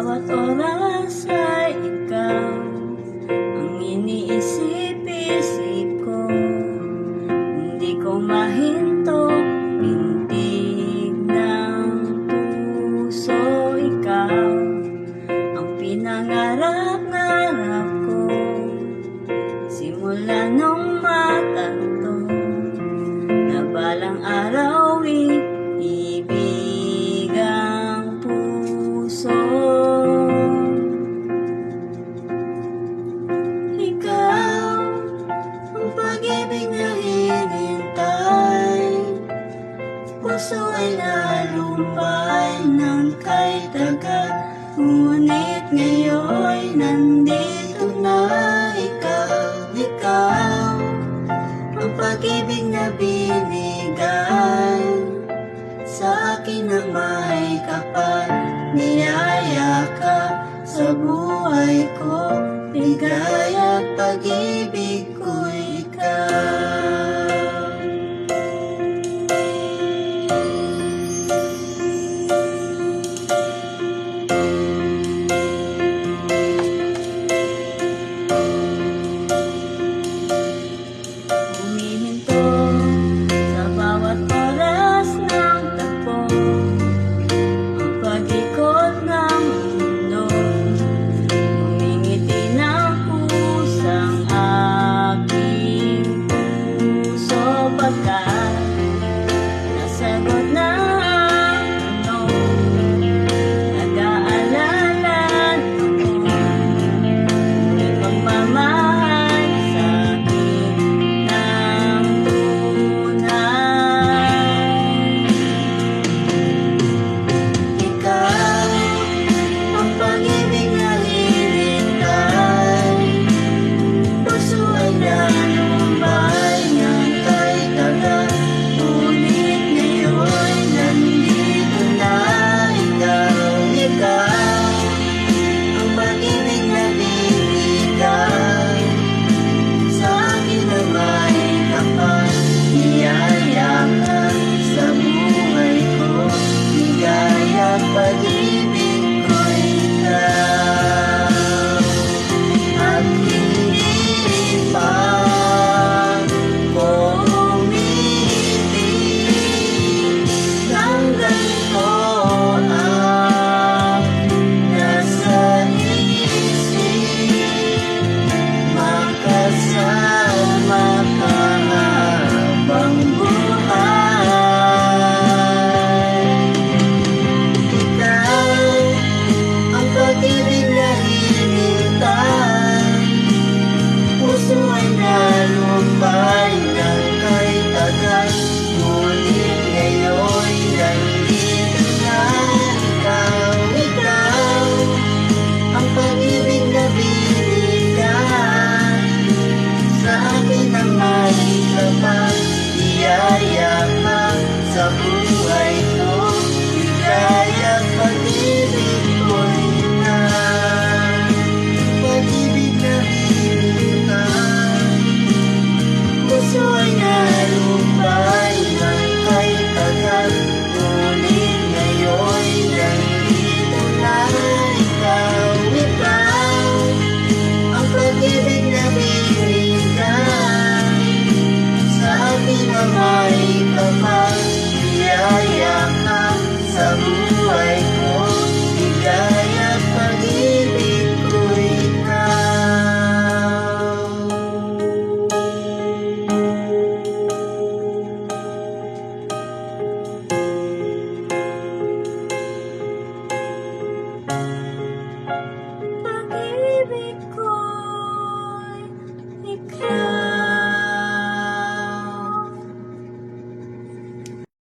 bawat oras ay ikaw ang iniisip-isip ko. Hindi ko mahinto, pintig ng puso. Ikaw ang pinangarap-ngarap ko simula nung matanto na balang araw ibig ang puso. Ikaw ang pag-ibig na hinintay, puso ay nalumbay ng kay tagal. Ngunit ngayon nandito na ikaw ang pag-ibig na binigay sa akin na may kapal. Niyaya ka sa buhay ko, bigay at pag-ibig ko ikaw.